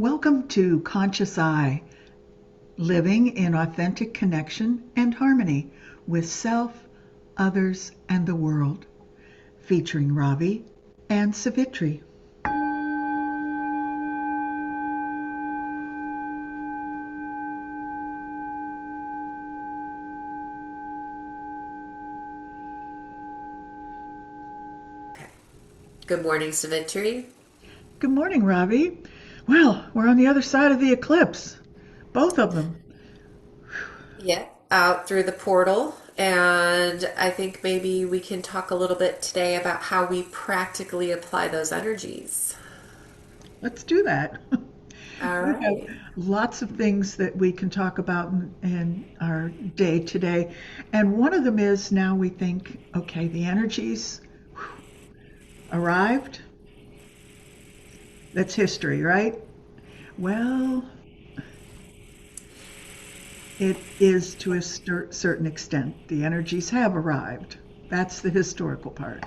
Welcome to Conscious Eye, living in authentic connection and harmony with self, others, and the world, featuring Ravi and Savitri. Good morning, Savitri. Good morning, Ravi. Well, we're on the other side of the eclipse, both of them. Yeah, out through the portal. And I think maybe we can talk a little bit today about how we practically apply those energies. Let's do that. All We have right. lots of things that we can talk about in our day today. And one of them is now we think, okay, the energies arrived. That's history, right? Well, it is to a certain extent. The energies have arrived. That's the historical part.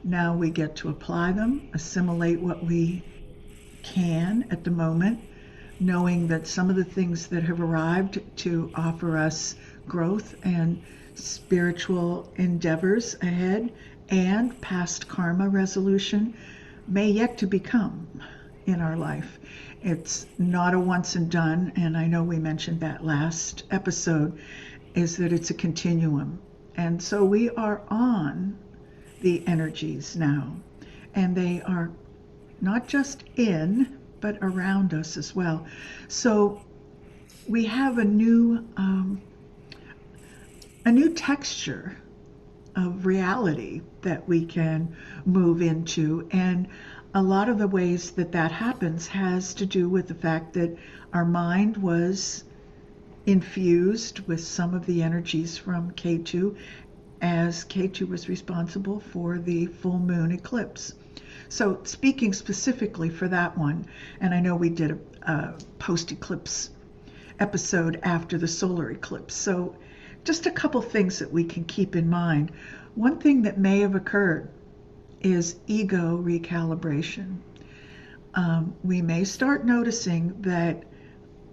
Now we get to apply them, assimilate what we can at the moment, knowing that some of the things that have arrived to offer us growth and spiritual endeavors ahead and past karma resolution may yet to become in our life. It's not a once and done, and I know we mentioned that last episode, is that it's a continuum. And so we are on the energies now, and they are not just in, but around us as well. So we have a new texture of reality that we can move into, and a lot of the ways that that happens has to do with the fact that our mind was infused with some of the energies from K2, as K2 was responsible for the full moon eclipse. So speaking specifically for that one, and I know we did a post-eclipse episode after the solar eclipse, so just a couple things that we can keep in mind. One thing that may have occurred is ego recalibration. We may start noticing that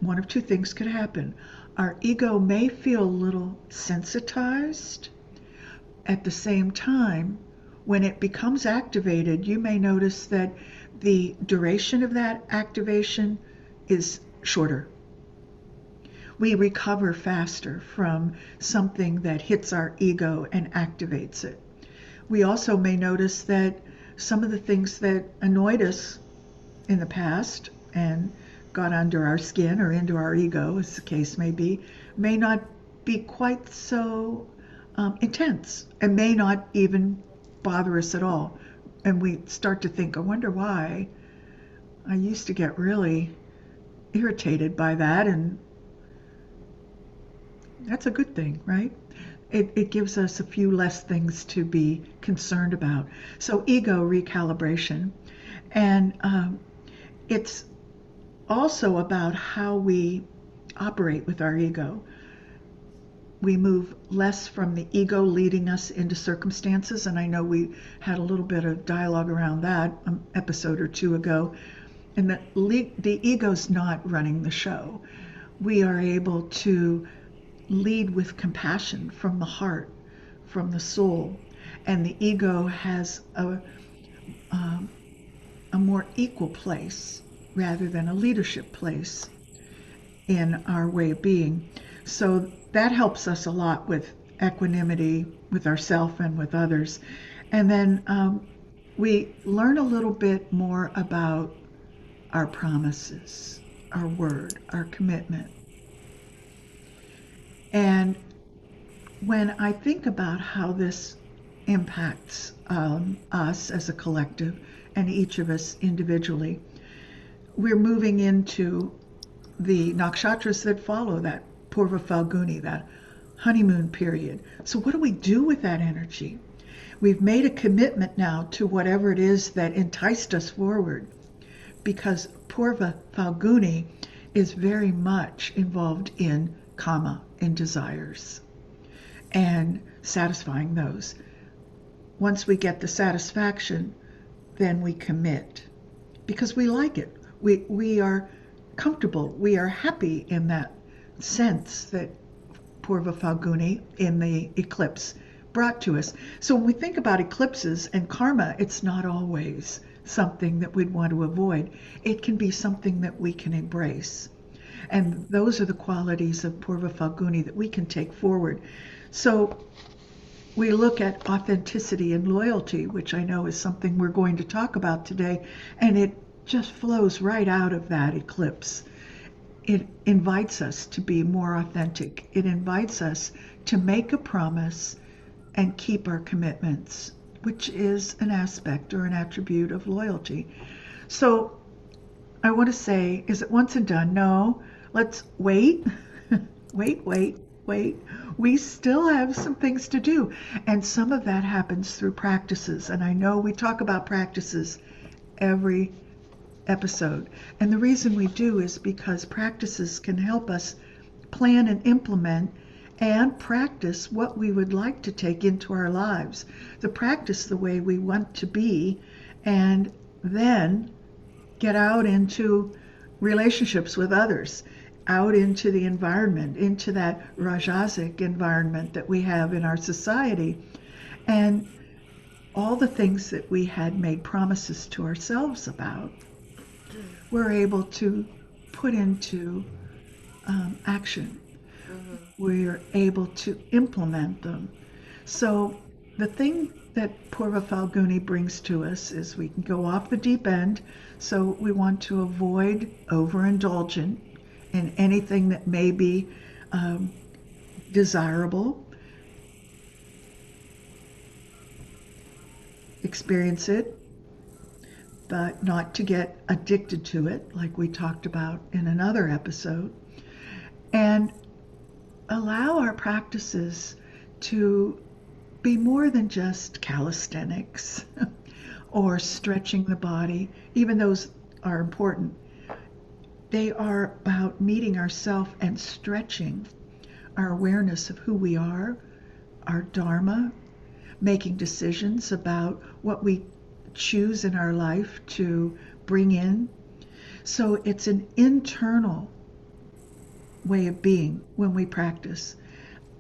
one of two things could happen. Our ego may feel a little sensitized. At the same time, when it becomes activated, you may notice that the duration of that activation is shorter. We recover faster from something that hits our ego and activates it. We also may notice that some of the things that annoyed us in the past and got under our skin or into our ego, as the case may not be quite so intense and may not even bother us at all. And we start to think, I wonder why I used to get really irritated by that, and that's a good thing, right? It gives us a few less things to be concerned about. So ego recalibration. And it's also about how we operate with our ego. We move less from the ego leading us into circumstances. And I know we had a little bit of dialogue around that an episode or two ago. And the ego's not running the show. We are able to lead with compassion from the heart, from the soul, and the ego has a more equal place rather than a leadership place in our way of being. So that helps us a lot with equanimity with ourselves and with others. And then we learn a little bit more about our promises, our word, our commitment. And when I think about how this impacts us as a collective and each of us individually, we're moving into the nakshatras that follow that Purva Falguni, that honeymoon period. So what do we do with that energy? We've made a commitment now to whatever it is that enticed us forward, because Purva Falguni is very much involved in kama, in desires, and satisfying those. Once we get the satisfaction, then we commit because we like it. We are comfortable. We are happy in that sense that Purva Falguni in the eclipse brought to us. So when we think about eclipses and karma, it's not always something that we'd want to avoid. It can be something that we can embrace. And those are the qualities of Purva Falguni that we can take forward. So we look at authenticity and loyalty, which I know is something we're going to talk about today, and it just flows right out of that eclipse. It invites us to be more authentic. It invites us to make a promise and keep our commitments, which is an aspect or an attribute of loyalty. So I want to say, is it once and done? No, let's wait, wait. We still have some things to do. And some of that happens through practices. And I know we talk about practices every episode. And the reason we do is because practices can help us plan and implement and practice what we would like to take into our lives, to practice the way we want to be, and then get out into relationships with others, out into the environment, into that Rajasic environment that we have in our society. And all the things that we had made promises to ourselves about, we're able to put into action. We're able to implement them. So the thing that Purva Falguni brings to us is we can go off the deep end. So we want to avoid overindulgent in anything that may be desirable. Experience it, but not to get addicted to it, like we talked about in another episode. And allow our practices to be more than just calisthenics or stretching the body. Even those are important. They are about meeting ourselves and stretching our awareness of who we are, our dharma, making decisions about what we choose in our life to bring in. So it's an internal way of being when we practice.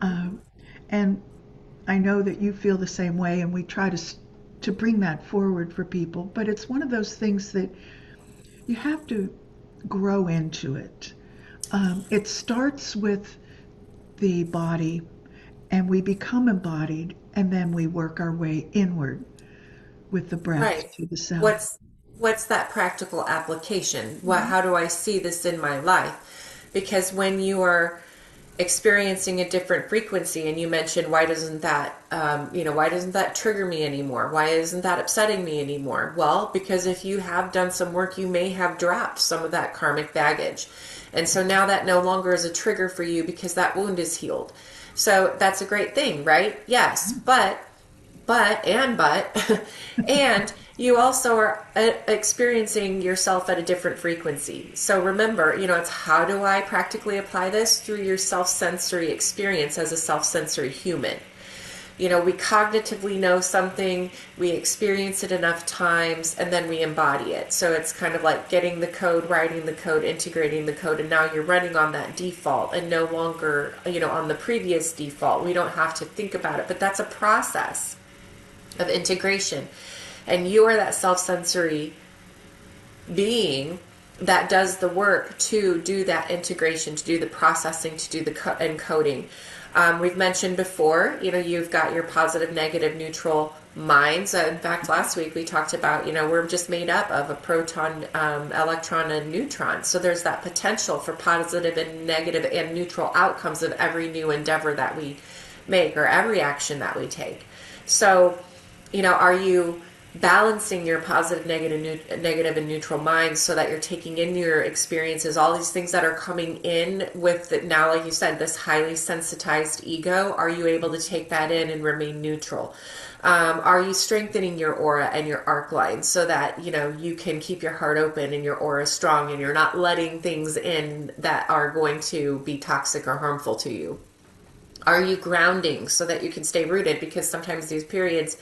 And I know that you feel the same way, and we try to bring that forward for people. But it's one of those things that you have to grow into it. It starts with the body, and we become embodied, and then we work our way inward with the breath Right. to the self. What's that practical application? Mhm. How do I see this in my life? Because when you are experiencing a different frequency, and you mentioned, why doesn't that why doesn't that trigger me anymore? Why isn't that upsetting me anymore? Well, because if you have done some work, you may have dropped some of that karmic baggage, and so now that no longer is a trigger for you because that wound is healed. So that's a great thing, right? Yes, but and you also are experiencing yourself at a different frequency. So remember, it's how do I practically apply this? Through your self-sensory experience as a self-sensory human. We cognitively know something, we experience it enough times, and then we embody it. So it's kind of like getting the code, writing the code, integrating the code, and now you're running on that default and no longer, on the previous default. We don't have to think about it, but that's a process of integration. And you are that self-sensory being that does the work to do that integration, to do the processing, to do the encoding. We've mentioned before, you've got your positive, negative, neutral minds. In fact, last week we talked about, we're just made up of a proton, electron, and neutron. So there's that potential for positive and negative and neutral outcomes of every new endeavor that we make or every action that we take. So, are you balancing your positive, negative, and neutral minds so that you're taking in your experiences, all these things that are coming in with now, like you said, this highly sensitized ego? Are you able to take that in and remain neutral? Are you strengthening your aura and your arc lines so that you can keep your heart open and your aura strong, and you're not letting things in that are going to be toxic or harmful to you? Are you grounding so that you can stay rooted? Because sometimes these periods,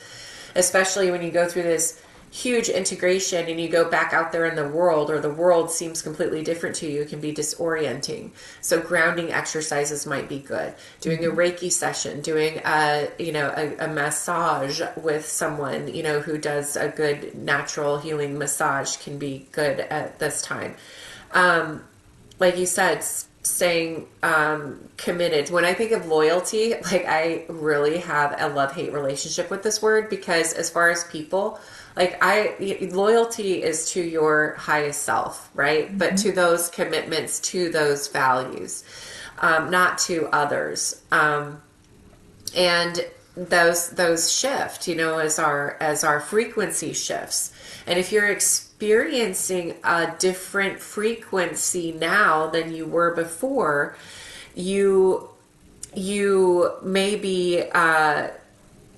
especially when you go through this huge integration and you go back out there in the world, or the world seems completely different to you, it can be disorienting. So grounding exercises might be good. Doing a Reiki session, doing a massage with someone, who does a good natural healing massage can be good at this time. Like you said, staying committed. When I think of loyalty, like, I really have a love-hate relationship with this word, because as far as people, like, loyalty is to your highest self, right? But to those commitments, to those values, not to others. And those shift, as our frequency shifts. And if you're experiencing a different frequency now than you were before, you may be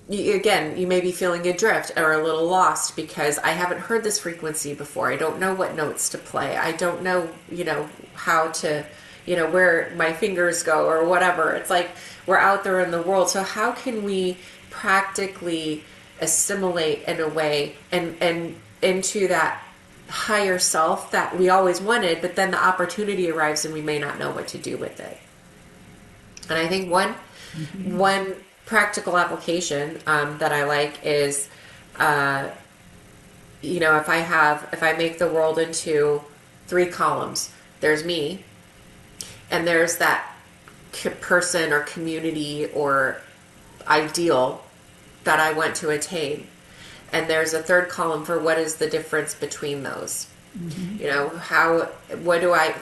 you may be feeling adrift or a little lost, because I haven't heard this frequency before. I don't know what notes to play. I don't know, how to, where my fingers go or whatever. It's like we're out there in the world. So how can we practically assimilate in a way and into that higher self that we always wanted, but then the opportunity arrives and we may not know what to do with it. And I think one practical application that I like is, if I make the world into 3 columns, there's me, and there's that person or community or ideal that I want to attain. And there's a 3rd column for what is the difference between those.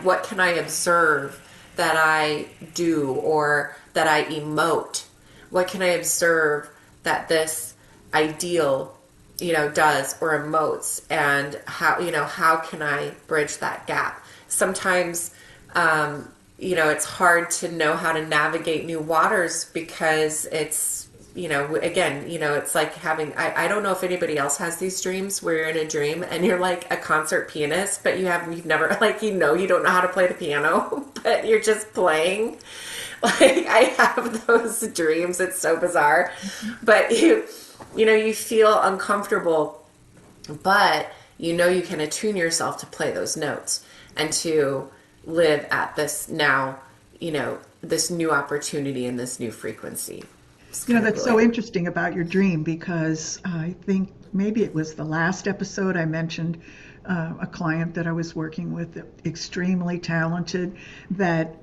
What can I observe that I do or that I emote? What can I observe that this ideal, does or emotes, and how can I bridge that gap? Sometimes, it's hard to know how to navigate new waters, because it's, it's like having, I don't know if anybody else has these dreams where you're in a dream and you're like a concert pianist, but you've never, like, you don't know how to play the piano, but you're just playing. Like, I have those dreams. It's so bizarre, but you feel uncomfortable, but you can attune yourself to play those notes and to live at this now, this new opportunity and this new frequency. That's so interesting about your dream, because I think maybe it was the last episode I mentioned a client that I was working with, extremely talented, that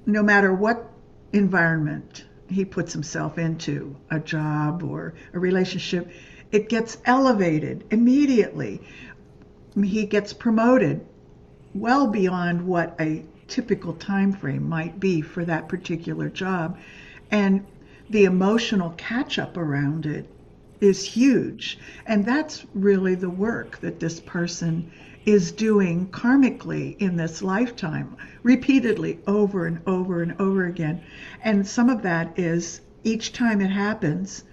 no matter what environment he puts himself into, a job or a relationship, it gets elevated immediately. He gets promoted well beyond what a typical time frame might be for that particular job. And the emotional catch-up around it is huge. And that's really the work that this person is doing karmically in this lifetime, repeatedly, over and over and over again. And some of that is, each time it happens,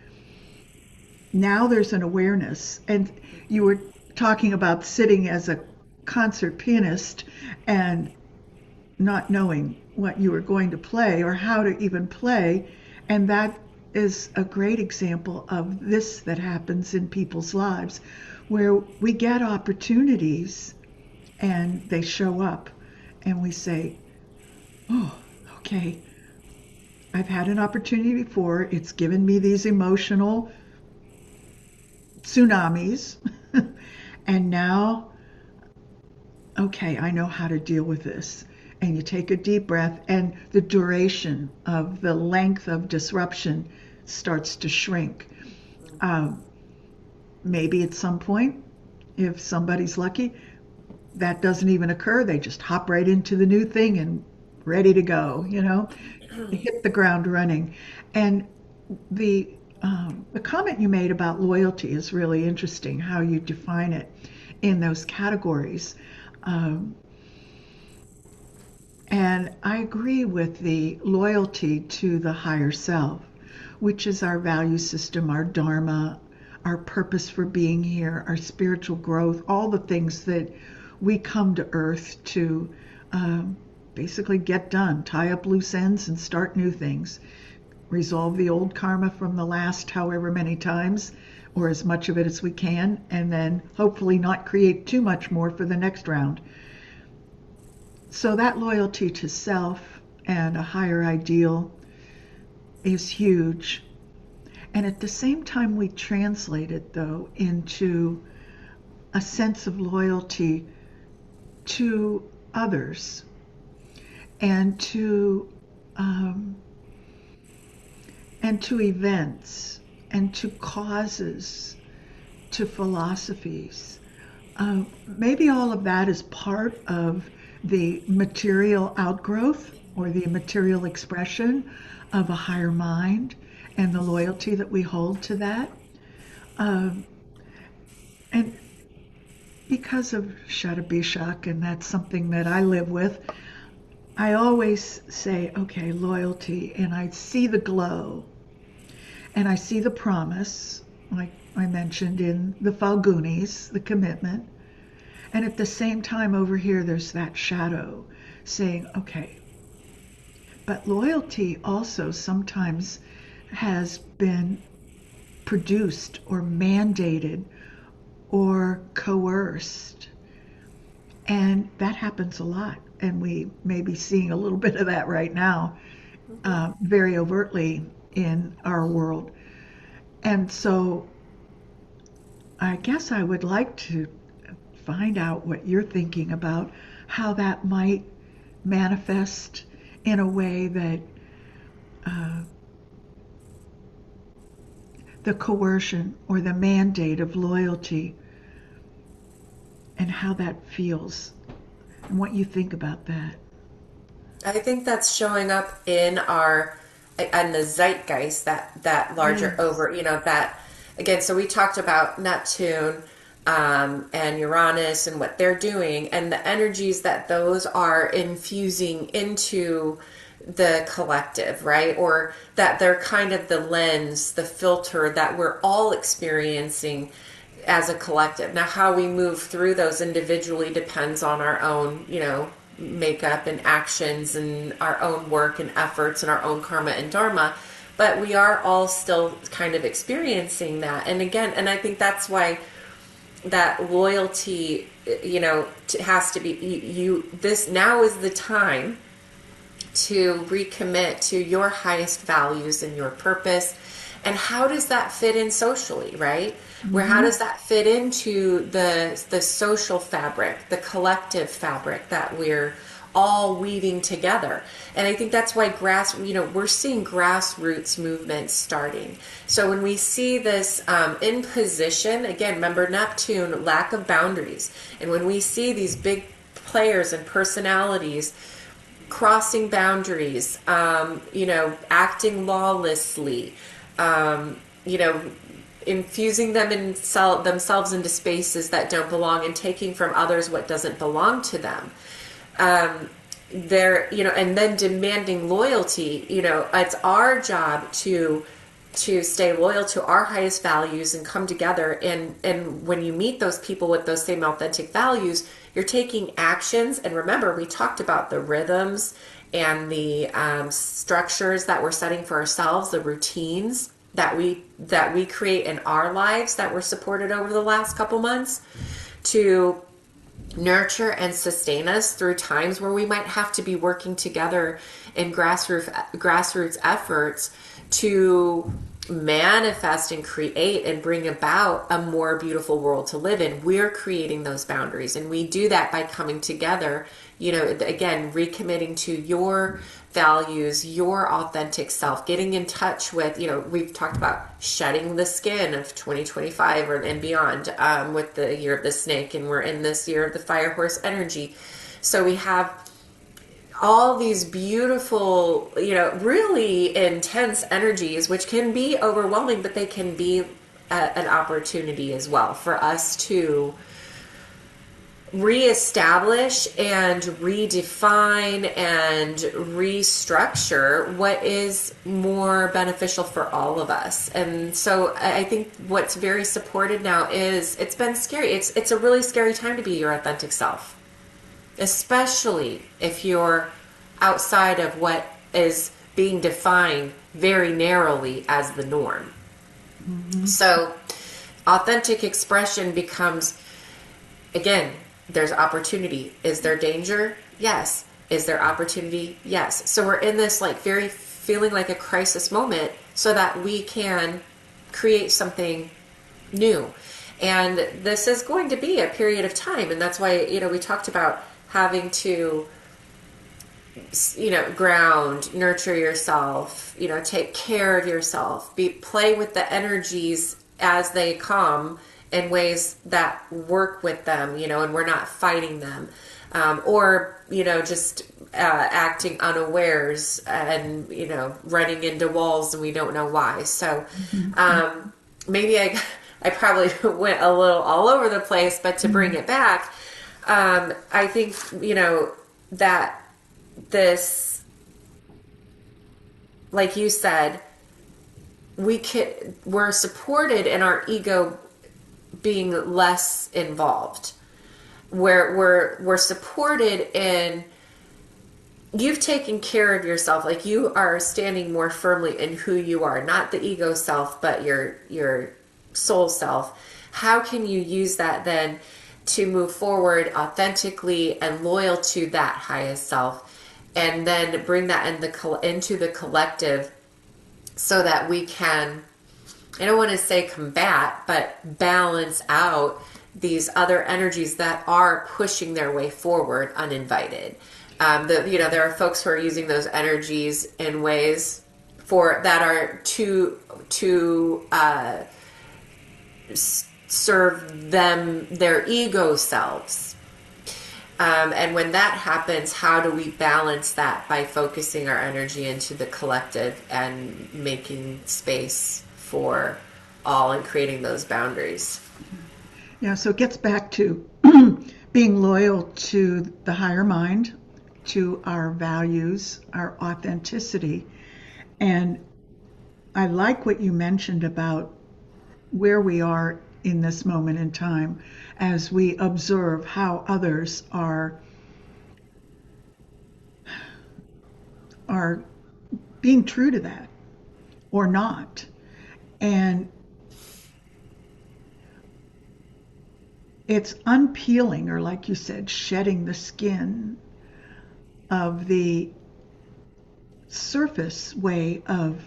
now there's an awareness. And you were talking about sitting as a concert pianist and not knowing what you were going to play or how to even play. And that is a great example of this that happens in people's lives, where we get opportunities and they show up and we say, oh, okay, I've had an opportunity before. It's given me these emotional tsunamis. And now, okay, I know how to deal with this. And you take a deep breath, and the duration of the length of disruption starts to shrink. Maybe at some point, if somebody's lucky, that doesn't even occur. They just hop right into the new thing and ready to go, They hit the ground running. And the comment you made about loyalty is really interesting, how you define it in those categories. And I agree with the loyalty to the higher self, which is our value system, our dharma, our purpose for being here, our spiritual growth, all the things that we come to earth to basically get done, tie up loose ends and start new things, resolve the old karma from the last however many times or as much of it as we can, and then hopefully not create too much more for the next round. So that loyalty to self and a higher ideal is huge. And at the same time, we translate it, though, into a sense of loyalty to others and to events and to causes, to philosophies. Maybe all of that is part of the material outgrowth or the material expression of a higher mind and the loyalty that we hold to that. And because of Shadabishak, and that's something that I live with, I always say, okay, loyalty, and I see the glow, and I see the promise, like I mentioned in the Falgunis, the commitment, and at the same time over here there's that shadow saying, okay, but loyalty also sometimes has been produced or mandated or coerced. And that happens a lot. And we may be seeing a little bit of that right now, very overtly in our world. And so I guess I would like to find out what you're thinking about how that might manifest in a way that the coercion or the mandate of loyalty and how that feels and what you think about that. I think that's showing up in the zeitgeist, that larger over, that again. So we talked about Neptune and Uranus and what they're doing and the energies that those are infusing into the collective, right? Or that they're kind of the lens, the filter that we're all experiencing as a collective. Now, how we move through those individually depends on our own, makeup and actions and our own work and efforts and our own karma and dharma. But we are all still kind of experiencing that. And again, and I think that's why that loyalty, has to be, this now is the time to recommit to your highest values and your purpose. And how does that fit in socially, right? Where how does that fit into the social fabric, the collective fabric that we're all weaving together? And I think that's why we're seeing grassroots movements starting. So when we see this in position, again, remember Neptune, lack of boundaries. And when we see these big players and personalities crossing boundaries, acting lawlessly, infusing themselves into spaces that don't belong and taking from others what doesn't belong to them. And then demanding loyalty, it's our job to stay loyal to our highest values and come together. And when you meet those people with those same authentic values, you're taking actions. And remember, we talked about the rhythms and the structures that we're setting for ourselves, the routines that we create in our lives that were supported over the last couple months to nurture and sustain us through times where we might have to be working together in grassroots efforts to manifest and create and bring about a more beautiful world to live in. We're creating those boundaries, and we do that by coming together, again, recommitting to your values, your authentic self, getting in touch with, we've talked about shedding the skin of 2025 and beyond with the year of the snake, and we're in this year of the fire horse energy. So we have all these beautiful, really intense energies, which can be overwhelming, but they can be an opportunity as well for us to reestablish and redefine and restructure what is more beneficial for all of us. And so I think what's very supported now is, it's been scary. It's a really scary time to be your authentic self, especially if you're outside of what is being defined very narrowly as the norm. So Authentic expression becomes, again, there's opportunity. Is there danger? Yes. Is there opportunity? Yes. So we're in this like very feeling like a crisis moment so that we can create something new. And this is going to be a period of time. And that's why, we talked about having to, ground, nurture yourself, take care of yourself, play with the energies as they come in ways that work with them, and we're not fighting them. Or, just acting unawares and, running into walls and we don't know why. So maybe I probably went a little all over the place, but to bring it back, I think, that this, like you said, we're supported in our ego being less involved. We're supported in you've taken care of yourself, like you are standing more firmly in who you are, not the ego self, but your soul self. How can you use that then to move forward authentically and loyal to that highest self, and then bring that into the collective so that we can, I don't want to say combat, but balance out these other energies that are pushing their way forward uninvited. There are folks who are using those energies in ways that are to serve them, their ego selves. And when that happens, how do we balance that by focusing our energy into the collective and making space for all and creating those boundaries? Yeah, so it gets back to being loyal to the higher mind, to our values, our authenticity. And I like what you mentioned about where we are in this moment in time as we observe how others are being true to that or not. And it's unpeeling, or like you said, shedding the skin of the surface way of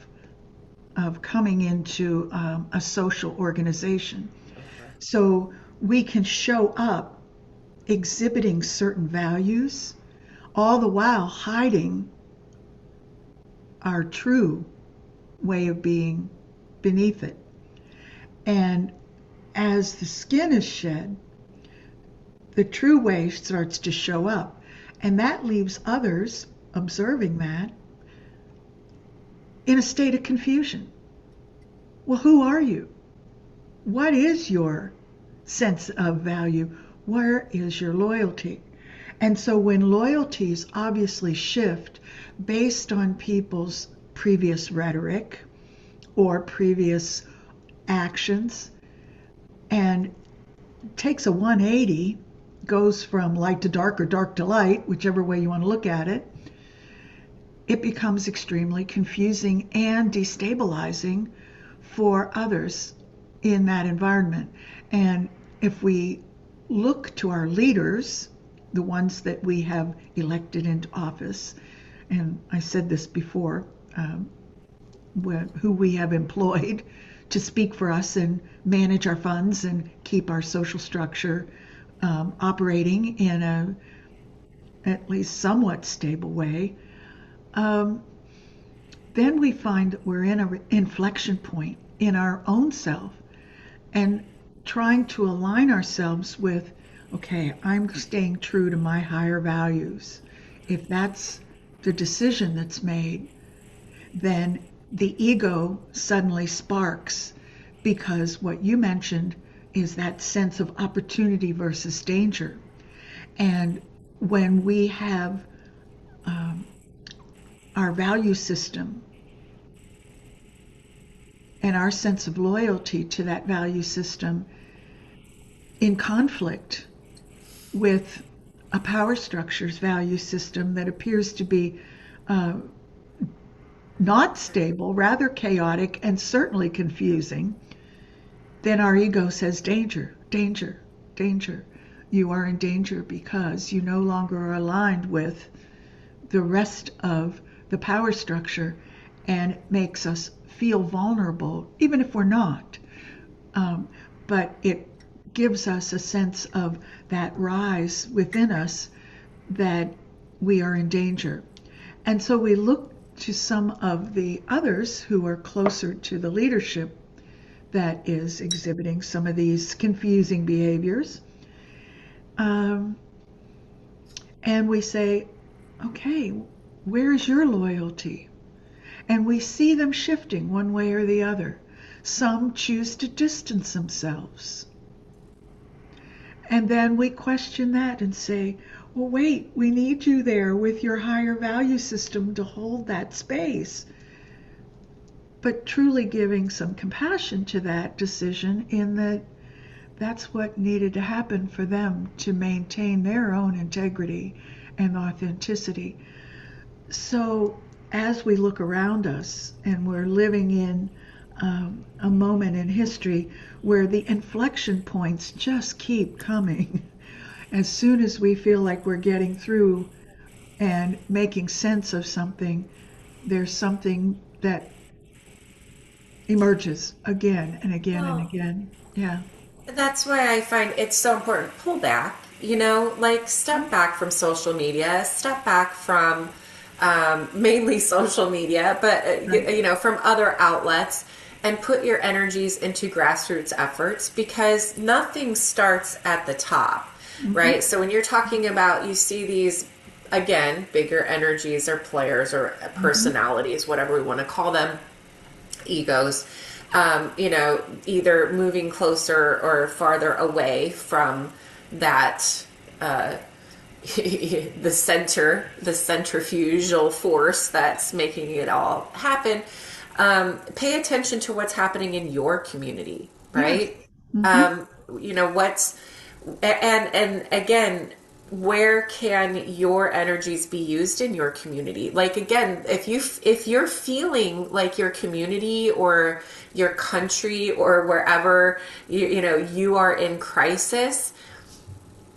coming into a social organization. So we can show up exhibiting certain values, all the while hiding our true way of being beneath it. And as the skin is shed, the true way starts to show up. And that leaves others observing that in a state of confusion. Well, who are you? What is your sense of value? Where is your loyalty? And so when loyalties obviously shift based on people's previous rhetoric or previous actions, and takes a 180, goes from light to dark or dark to light, whichever way you want to look at it, it becomes extremely confusing and destabilizing for others in that environment. And if we look to our leaders, the ones that we have elected into office, and I said this before, who we have employed to speak for us and manage our funds and keep our social structure operating in a at least somewhat stable way, then we find that we're in an inflection point in our own self and trying to align ourselves with, okay, I'm staying true to my higher values. If that's the decision that's made, then the ego suddenly sparks, because what you mentioned is that sense of opportunity versus danger. And when we have our value system and our sense of loyalty to that value system in conflict with a power structure's value system that appears to be not stable, rather chaotic, and certainly confusing, then our ego says, danger, danger, danger. You are in danger because you no longer are aligned with the rest of the power structure, and it makes us feel vulnerable, even if we're not. But it gives us a sense of that rise within us that we are in danger. And so we look to some of the others who are closer to the leadership that is exhibiting some of these confusing behaviors. And we say, okay, where's your loyalty? And we see them shifting one way or the other. Some choose to distance themselves. And then we question that and say, well, wait, we need you there with your higher value system to hold that space. But truly giving some compassion to that decision, in that that's what needed to happen for them to maintain their own integrity and authenticity. So as we look around us, and we're living in a moment in history where the inflection points just keep coming. As soon as we feel like we're getting through and making sense of something, there's something that emerges again and again and again. Yeah. That's why I find it's so important. Pull back, like step back from social media, step back from mainly social media, but from other outlets, and put your energies into grassroots efforts, because nothing starts at the top, right? So when you're talking about, you see these, again, bigger energies or players or personalities, whatever we want to call them, egos, either moving closer or farther away from that, the centrifugal force that's making it all happen. Pay attention to what's happening in your community, right? And again, where can your energies be used in your community? Like, again, if you're feeling like your community or your country or wherever you are in crisis,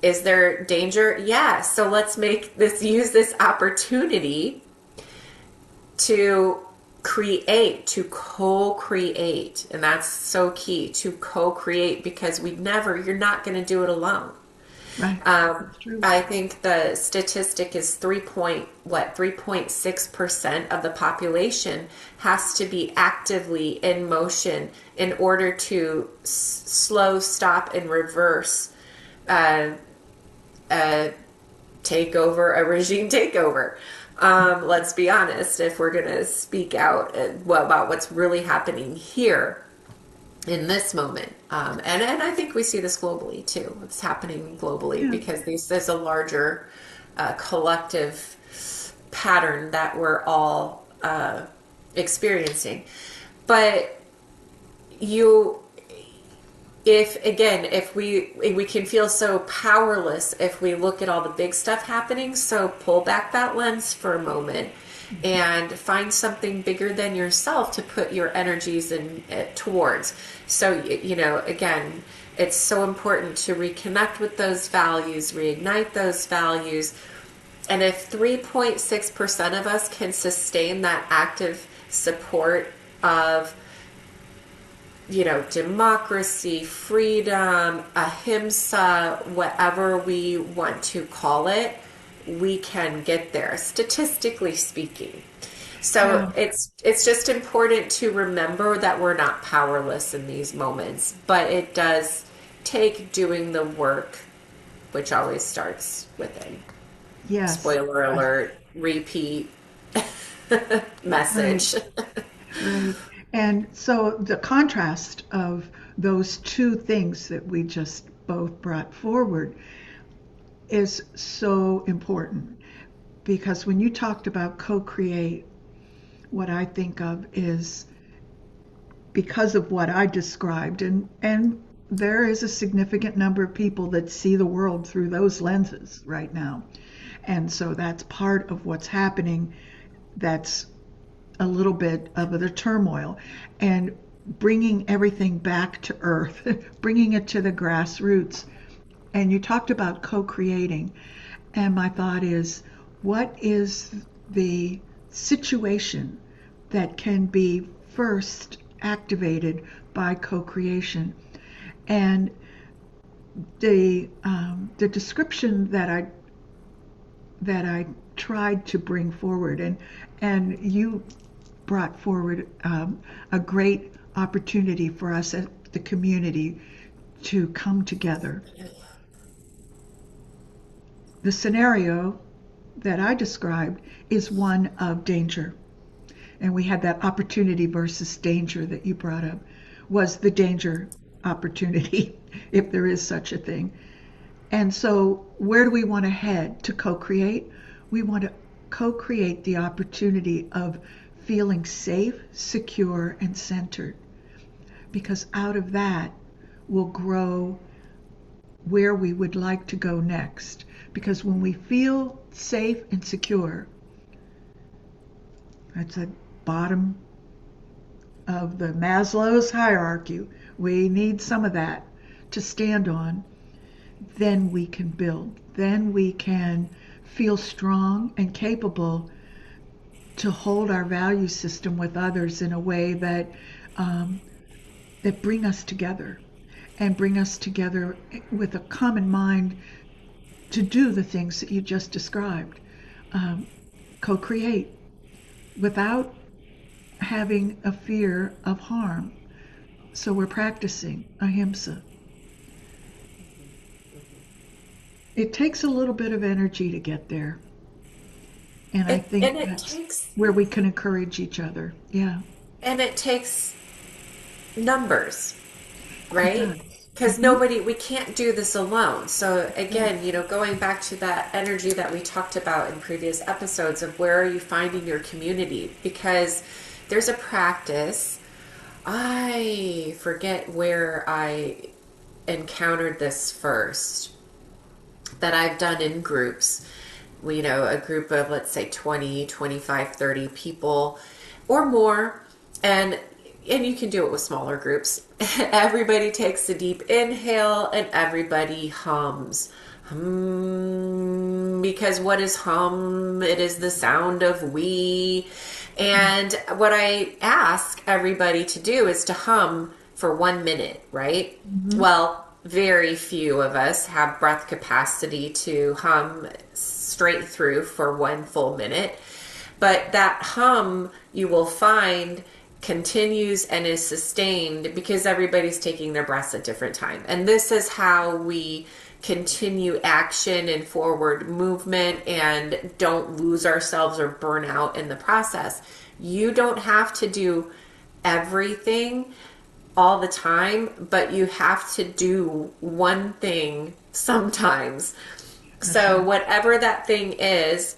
is there danger? Yeah. So let's use this opportunity to co-create. And that's so key, to co-create, because you're not going to do it alone. Right. I think the statistic is 3.6% of the population has to be actively in motion in order to slow, stop, and reverse a regime takeover. Let's be honest, if we're going to speak out about what's really happening here in this moment. And I think we see this globally too. It's happening globally because there's a larger collective pattern that we're all experiencing. But if we can feel so powerless if we look at all the big stuff happening, so pull back that lens for a moment and find something bigger than yourself to put your energies towards. So, again, it's so important to reconnect with those values, reignite those values. And if 3.6% of us can sustain that active support of democracy, freedom, ahimsa, whatever we want to call it, we can get there, statistically speaking. So it's just important to remember that we're not powerless in these moments, but it does take doing the work, which always starts within. Yes. Spoiler alert, repeat message. Right. And so the contrast of those two things that we just both brought forward is so important, because when you talked about co-create, what I think of is, because of what I described, and there is a significant number of people that see the world through those lenses right now. And so that's part of what's happening. That's a little bit of the turmoil. And bringing everything back to earth, bringing it to the grassroots. And you talked about co-creating. And my thought is, what is the situation that can be first activated by co-creation? And the description that I tried to bring forward, and you brought forward a great opportunity for us as the community to come together. The scenario that I described is one of danger. And we had that opportunity versus danger that you brought up, was the danger opportunity, if there is such a thing. And so where do we want to head to co-create? We want to co-create the opportunity of feeling safe, secure, and centered. Because out of that will grow where we would like to go next. Because when we feel safe and secure, that's the bottom of the Maslow's hierarchy. We need some of that to stand on. Then we can build. Then we can feel strong and capable to hold our value system with others in a way that that bring us together, and bring us together with a common mind to do the things that you just described. Co-create without having a fear of harm. So we're practicing ahimsa. It takes a little bit of energy to get there. And I think that's where we can encourage each other. Yeah. And it takes numbers, right? Because we can't do this alone. So again, going back to that energy that we talked about in previous episodes of where are you finding your community? Because there's a practice, I forget where I encountered this first, that I've done in groups. A group of, let's say, 20, 25, 30 people or more. And you can do it with smaller groups. Everybody takes a deep inhale and everybody hums. Because what is hum? It is the sound of we. And what I ask everybody to do is to hum for 1 minute, right? Mm-hmm. Well, very few of us have breath capacity to hum straight through for 1 full minute. But that hum, you will find, continues and is sustained because everybody's taking their breaths at different time. And this is how we continue action and forward movement and don't lose ourselves or burn out in the process. You don't have to do everything all the time, but you have to do one thing sometimes. So whatever that thing is,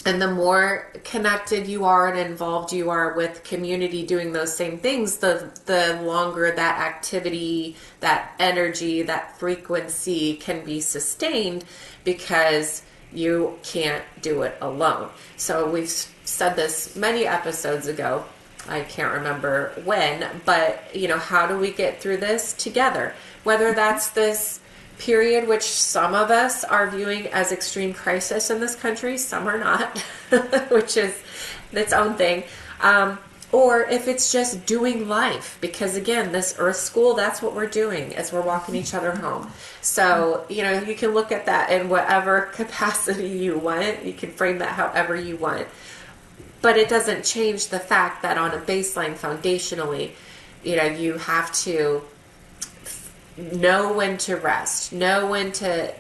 and the more connected you are and involved you are with community doing those same things, the longer that activity, that energy, that frequency can be sustained, because you can't do it alone. So we've said this many episodes ago. I can't remember when, but how do we get through this together? Whether that's this period, which some of us are viewing as extreme crisis in this country, some are not, which is its own thing. Or if it's just doing life, because again, this Earth School, that's what we're doing as we're walking each other home. So, you can look at that in whatever capacity you want. You can frame that however you want. But it doesn't change the fact that on a baseline, foundationally, you have to know when to rest, know when to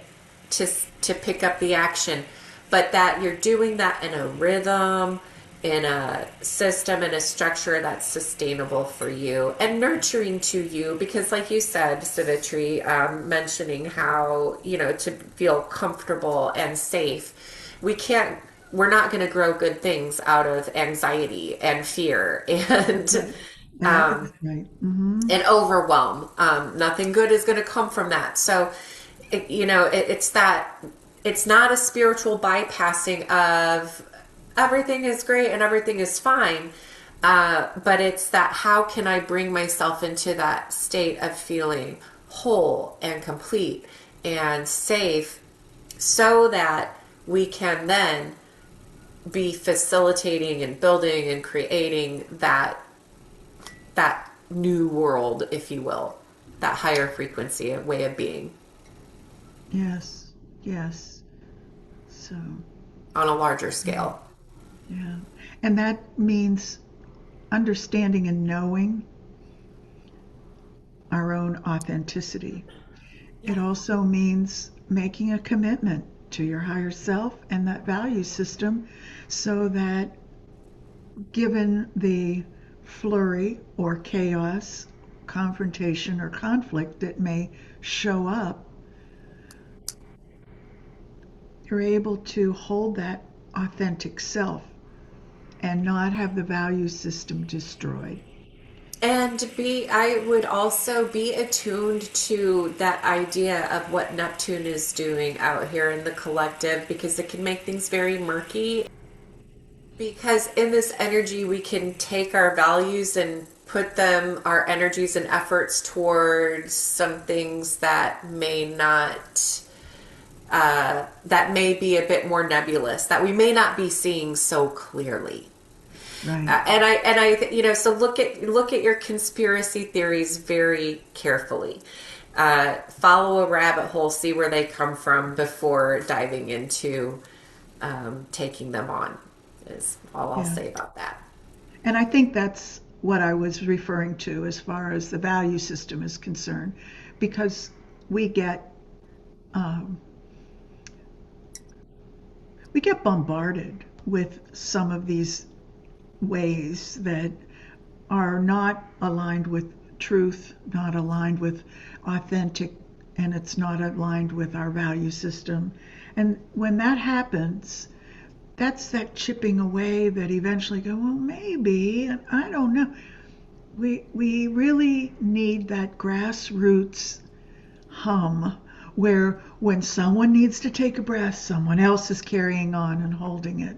pick up the action, but that you're doing that in a rhythm, in a system, in a structure that's sustainable for you and nurturing to you. Because like you said, Savitri, mentioning how, to feel comfortable and safe, we're not going to grow good things out of anxiety and fear and and overwhelm. Nothing good is going to come from that. So, it's not a spiritual bypassing of everything is great and everything is fine, But it's that, how can I bring myself into that state of feeling whole and complete and safe so that we can then be facilitating and building and creating that new world, if you will, that higher frequency way of being Yes. Yes. So, on a larger scale. yeah. And that means understanding and knowing our own authenticity. It also means making a commitment to your higher self and that value system so that given the flurry or chaos, confrontation, or conflict that may show up, you're able to hold that authentic self and not have the value system destroyed. And I would also be attuned to that idea of what Neptune is doing out here in the collective, because it can make things very murky. Because in this energy, we can take our values and put them, our energies and efforts towards some things that may not, that may be a bit more nebulous, that we may not be seeing so clearly. Right. So look at your conspiracy theories very carefully. Follow a rabbit hole, see where they come from before diving into taking them on. Is all I'll Yeah. say about that. And I think that's what I was referring to as far as the value system is concerned, because we get um, we get bombarded with some of these ways that are not aligned with truth, not aligned with authentic, and it's not aligned with our value system. And when that happens, that's that chipping away that eventually go, well, maybe, and I don't know. We really need that grassroots hum where when someone needs to take a breath, someone else is carrying on and holding it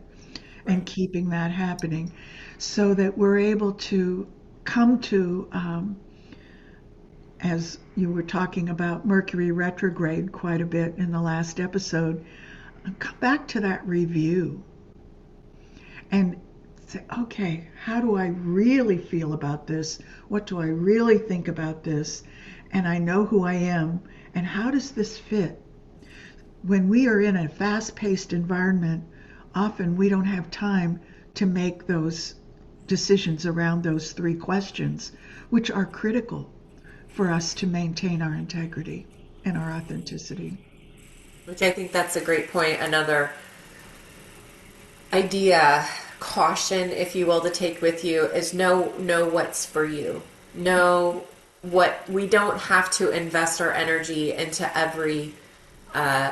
and keeping that happening so that we're able to come to, as you were talking about Mercury retrograde quite a bit in the last episode, come back to that review and say, okay, how do I really feel about this? What do I really think about this? And I know who I am. And how does this fit? When we are in a fast-paced environment, often we don't have time to make those decisions around those three questions, which are critical for us to maintain our integrity and our authenticity. Which I think that's a great point. Another idea, caution, if you will, to take with you is know what's for you. Know what, we don't have to invest our energy into every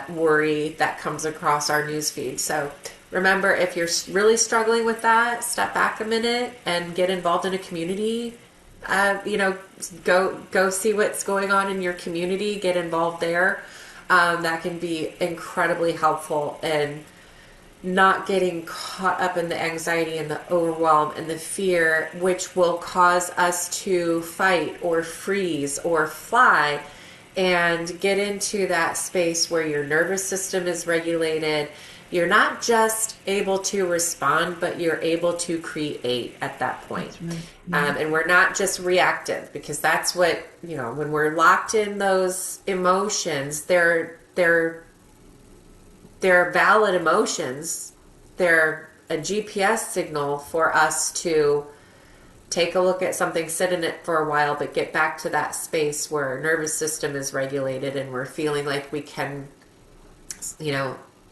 worry that comes across our newsfeed. So remember, if you're really struggling with that, step back a minute and get involved in a community. Go see what's going on in your community. Get involved there. That can be incredibly helpful in not getting caught up in the anxiety and the overwhelm and the fear, which will cause us to fight or freeze or fly, and get into that space where your nervous system is regulated. You're not just able to respond, but you're able to create at that point. That's right. Yeah. And we're not just reactive, because that's what, when we're locked in those emotions, they're valid emotions. They're a GPS signal for us to take a look at something, sit in it for a while, but get back to that space where our nervous system is regulated and we're feeling like we can,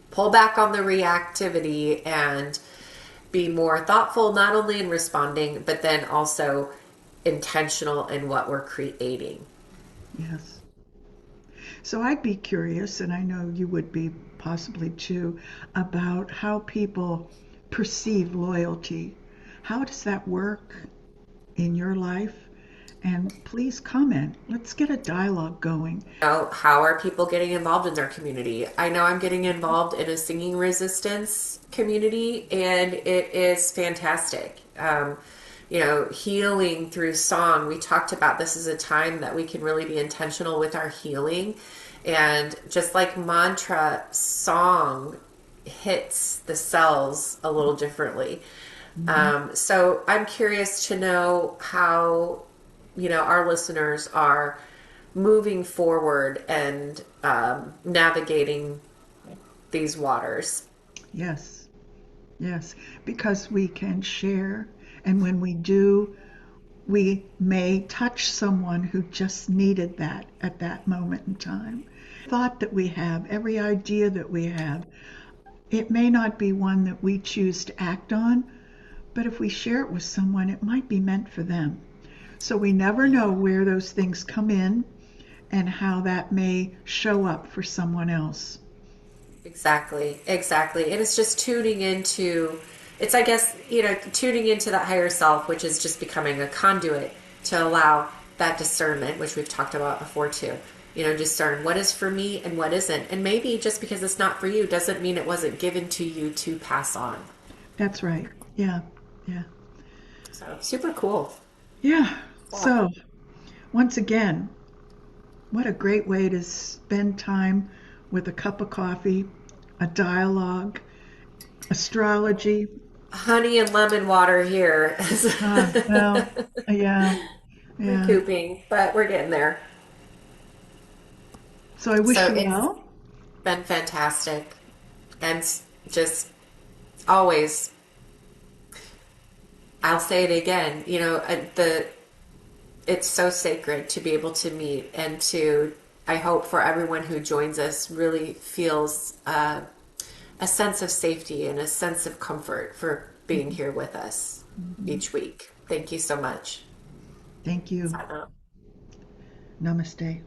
pull back on the reactivity and be more thoughtful, not only in responding, but then also intentional in what we're creating. Yes. So I'd be curious, and I know you would be possibly too, about how people perceive loyalty. How does that work in your life? And please comment. Let's get a dialogue going. How are people getting involved in their community? I know I'm getting involved in a singing resistance community, and it is fantastic. healing through song. We talked about this as a time that we can really be intentional with our healing. And just like mantra, song hits the cells a little differently. Mhm. So I'm curious to know how, our listeners are moving forward and navigating these waters. Yes, yes, because we can share, and when we do, we may touch someone who just needed that at that moment in time. Thought that we have, every idea that we have, it may not be one that we choose to act on, but if we share it with someone, it might be meant for them. So we never know where those things come in and how that may show up for someone else. Exactly, exactly. And it's just tuning into, it's, I guess, tuning into that higher self, which is just becoming a conduit to allow that discernment, which we've talked about before too. Discern what is for me and what isn't. And maybe just because it's not for you doesn't mean it wasn't given to you to pass on. That's right. Yeah, yeah, So super cool. yeah. Stuff. So, once again, what a great way to spend time with a cup of coffee, a dialogue, astrology. Honey and lemon water here. Well, yeah, yeah. Recouping, but we're getting there. So I wish So you it's well. been fantastic. And just always, I'll say it again, it's so sacred to be able to meet and to, I hope for everyone who joins us really feels a sense of safety and a sense of comfort for being here with us Mhm. each week. Thank you so much. Thank you. Sign up. Namaste.